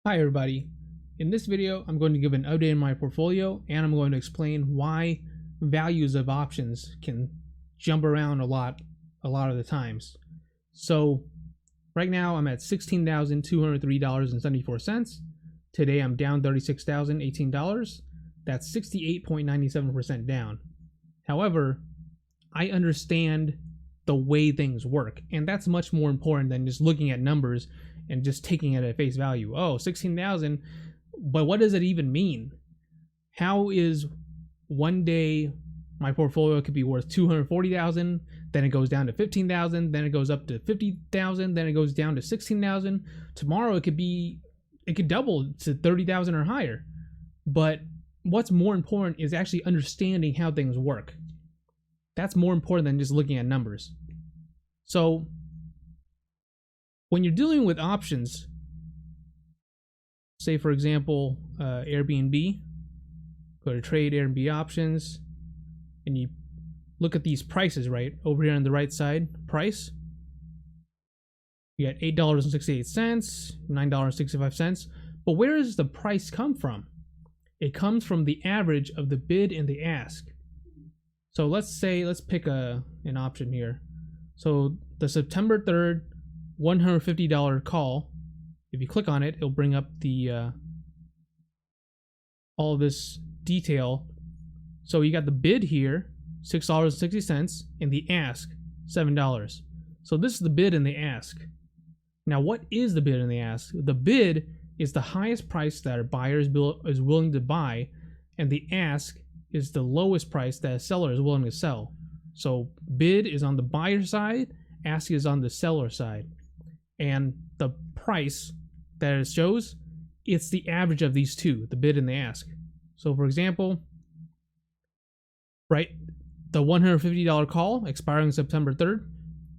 Hi everybody. In this video, I'm going to give an update in my portfolio and I'm going to explain why values of options can jump around a lot of the times. So right now I'm at $16,203.74. Today I'm down $36,018. That's 68.97% down. However, I understand the way things work, and that's much more important than just looking at numbers and just taking it at face value. Oh, 16,000, but what does it even mean? How is one day my portfolio could be worth 240,000, then it goes down to 15,000, then it goes up to 50,000, then it goes down to 16,000. Tomorrow it could double to 30,000 or higher. But what's more important is actually understanding how things work. That's more important than just looking at numbers. So when you're dealing with options, say for example, Airbnb, go to trade Airbnb options, and you look at these prices right over here on the right side, price. You got $8.68, $9.65, but where does the price come from? It comes from the average of the bid and the ask. So let's pick an option here. So the September 3rd $150 call, if you click on it, it'll bring up the all of this detail. So you got the bid here, $6.60, and the ask, $7. So this is the bid and the ask. Now what is the bid and the ask? The bid is the highest price that a buyer is willing to buy, and the ask is the lowest price that a seller is willing to sell. So bid is on the buyer side, ask is on the seller side. And the price that it shows, it's the average of these two, the bid and the ask. So for example, right, the $150 call expiring September 3rd,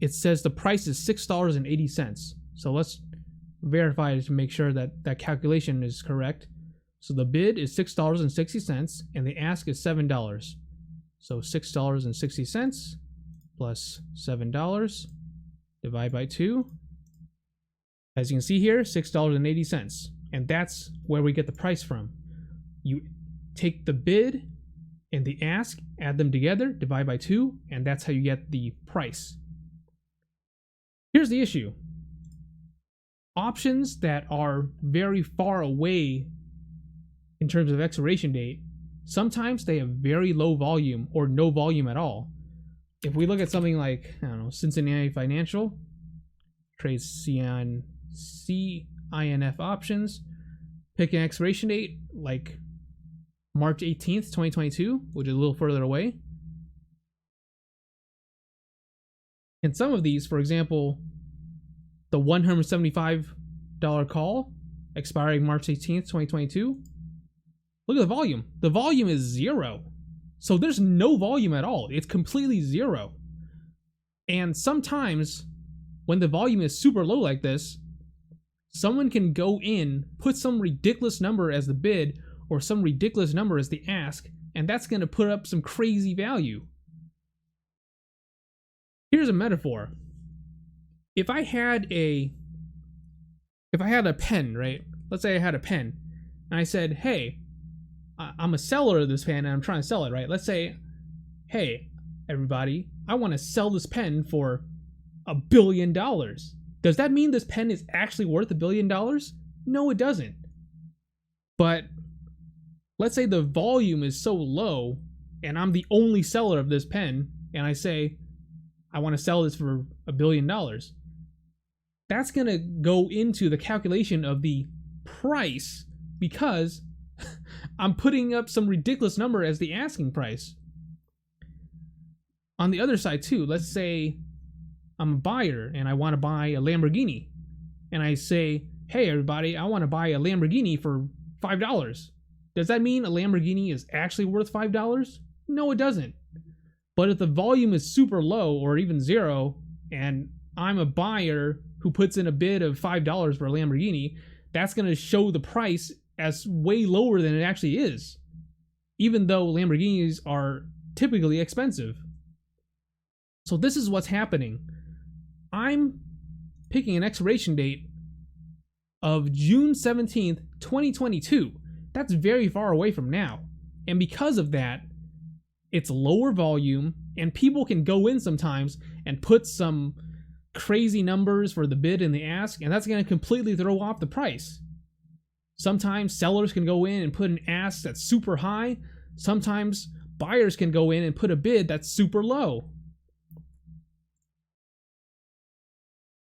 it says the price is $6.80. So let's verify it to make sure that that calculation is correct. So the bid is $6.60 and the ask is $7. So $6.60 plus $7 divide by 2. As you can see here, $6.80. And that's where we get the price from. You take the bid and the ask, add them together, divide by 2, and that's how you get the price. Here's the issue. Options that are very far away in terms of expiration date, sometimes they have very low volume or no volume at all. If we look at something like, I don't know, Cincinnati Financial, trades CINF options, pick an expiration date like March 18th, 2022, which is a little further away. And some of these, for example, the $175 call expiring March 18th, 2022, look at the volume. The volume is 0. So there's no volume at all. It's completely 0. And sometimes when the volume is super low like this, someone can go in, put some ridiculous number as the bid or some ridiculous number as the ask, and that's going to put up some crazy value. Here's a metaphor. If I had a pen, right? Let's say I had a pen, and I said, hey, I'm a seller of this pen and I'm trying to sell it, right? Let's say, hey, everybody, I want to sell this pen for $1 billion. Does that mean this pen is actually worth $1 billion? No, it doesn't. But let's say the volume is so low and I'm the only seller of this pen and I say, I want to sell this for $1 billion. That's going to go into the calculation of the price because I'm putting up some ridiculous number as the asking price. On the other side too, let's say I'm a buyer and I want to buy a Lamborghini. And I say, hey everybody, I want to buy a Lamborghini for $5. Does that mean a Lamborghini is actually worth $5? No, it doesn't. But if the volume is super low or even 0, and I'm a buyer who puts in a bid of $5 for a Lamborghini, that's going to show the price as way lower than it actually is, even though Lamborghinis are typically expensive. So this is what's happening. I'm picking an expiration date of June 17th, 2022. That's very far away from now. And because of that, it's lower volume, and people can go in sometimes and put some crazy numbers for the bid and the ask, and that's going to completely throw off the price. Sometimes sellers can go in and put an ask that's super high. Sometimes buyers can go in and put a bid that's super low.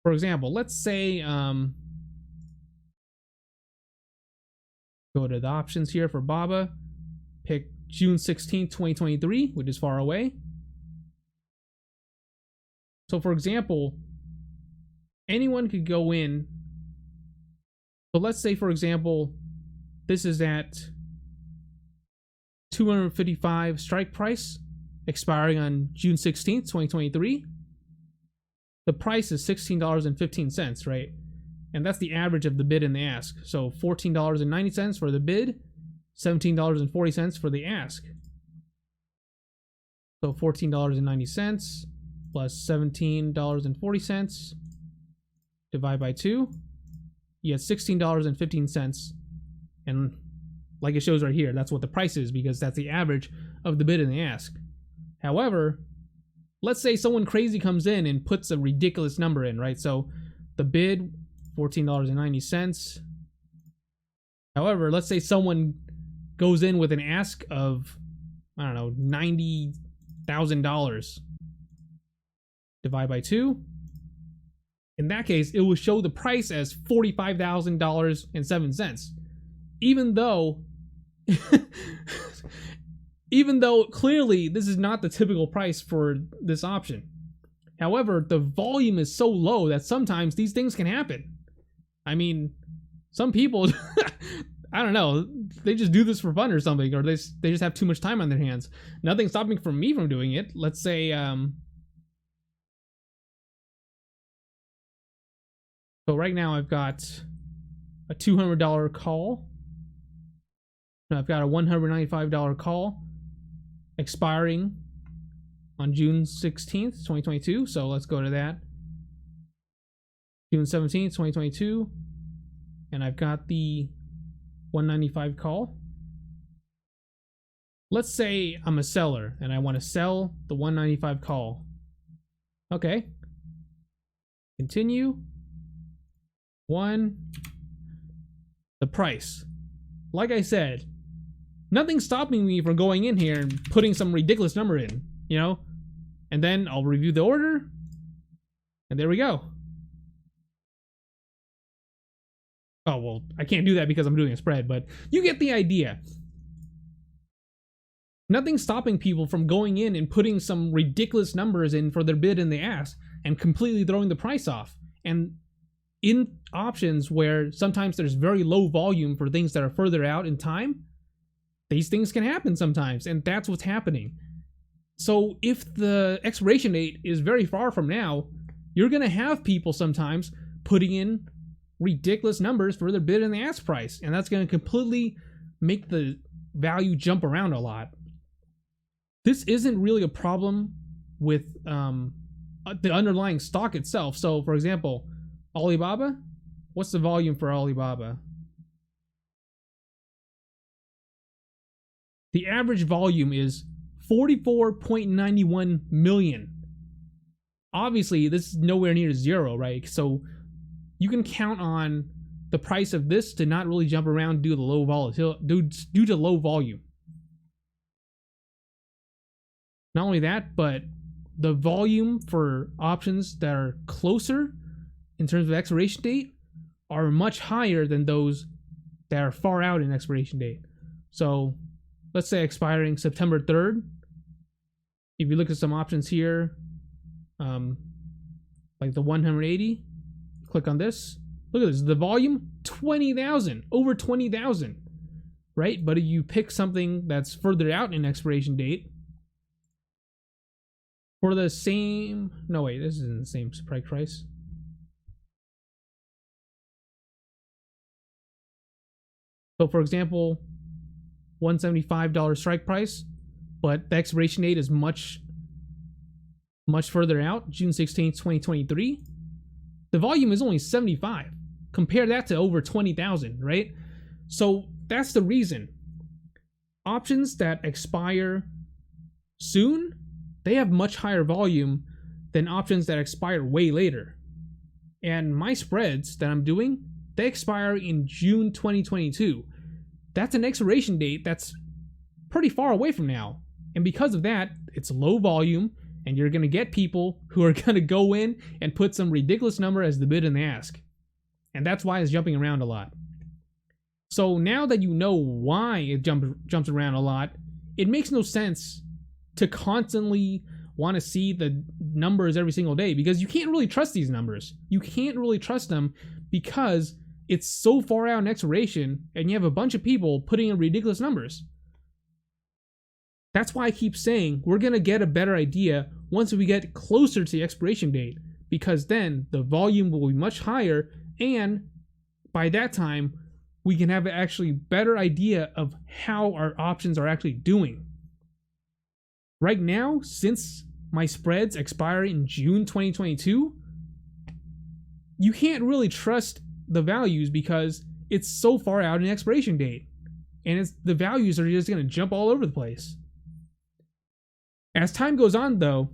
For example, let's say, go to the options here for Baba, pick June 16th, 2023, which is far away. So for example, anyone could go in. So let's say, for example, this is at 255 strike price, expiring on June 16th, 2023. The price is $16.15, right? And that's the average of the bid and the ask. So $14.90 for the bid, $17.40 for the ask. So $14.90 plus $17.40 divide by 2. You get $16.15. And like it shows right here, that's what the price is, because that's the average of the bid and the ask. However, let's say someone crazy comes in and puts a ridiculous number in, right? So the bid, $14.90. However, let's say someone goes in with an ask of, I don't know, $90,000. Divide by 2. In that case, it will show the price as $45,000.07. Even though even though clearly this is not the typical price for this option. However, the volume is so low that sometimes these things can happen. I mean, some people, I don't know, they just do this for fun or something, or they just have too much time on their hands. Nothing's stopping me from doing it. Let's say, so right now I've got a $200 call. I've got a $195 call expiring on June 16th, 2022. So let's go to that. June 17th, 2022. And I've got the $195 call. Let's say I'm a seller and I want to sell the $195 call. Okay. Continue. The price. Like I said, nothing's stopping me from going in here and putting some ridiculous number in, you know? And then I'll review the order. And there we go. Oh, well, I can't do that because I'm doing a spread, but you get the idea. Nothing's stopping people from going in and putting some ridiculous numbers in for their bid and the ask and completely throwing the price off. And in options where sometimes there's very low volume for things that are further out in time, these things can happen sometimes, and that's what's happening. So if the expiration date is very far from now, you're going to have people sometimes putting in ridiculous numbers for their bid and the ask price, and that's going to completely make the value jump around a lot. This isn't really a problem with the underlying stock itself. So, for example, Alibaba, what's the volume for Alibaba? The average volume is 44.91 million. Obviously, this is nowhere near zero, right? So you can count on the price of this to not really jump around due to low volatility, due to low volume. Not only that, but the volume for options that are closer in terms of expiration date are much higher than those that are far out in expiration date. So let's say expiring September 3rd. If you look at some options here, like the 180, click on this. Look at this, the volume, 20,000, over 20,000, right? But if you pick something that's further out in expiration date, for the same, no wait, this isn't the same strike price. So for example, $175 strike price, but the expiration date is much further out, June 16th, 2023. The volume is only 75. compare that to over 20,000, right? So that's the reason. Options that expire soon, they have much higher volume than options that expire way later. And my spreads that I'm doing, they expire in June 2022. That's an expiration date that's pretty far away from now. And because of that, it's low volume, and you're going to get people who are going to go in and put some ridiculous number as the bid and the ask. And that's why it's jumping around a lot. So now that you know why it jumps around a lot, it makes no sense to constantly want to see the numbers every single day, because you can't really trust these numbers. You can't really trust them because it's so far out in expiration, and you have a bunch of people putting in ridiculous numbers. That's why I keep saying we're going to get a better idea once we get closer to the expiration date, because then the volume will be much higher, and by that time, we can have an actually better idea of how our options are actually doing. Right now, since my spreads expire in June 2022, you can't really trust the values because it's so far out in expiration date, and the values are just going to jump all over the place. As time goes on, though,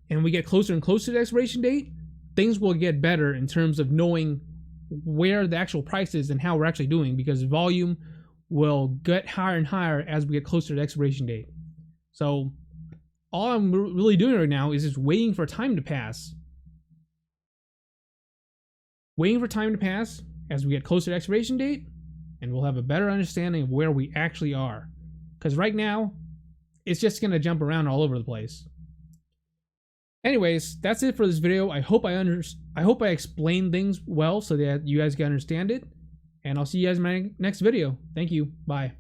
and we get closer and closer to the expiration date, things will get better in terms of knowing where the actual price is and how we're actually doing, because volume will get higher and higher as we get closer to the expiration date. So all I'm really doing right now is just waiting for time to pass. Waiting for time to pass as we get closer to the expiration date, and we'll have a better understanding of where we actually are. Because right now, it's just going to jump around all over the place. Anyways, that's it for this video. I hope I explained things well so that you guys can understand it. And I'll see you guys in my next video. Thank you. Bye.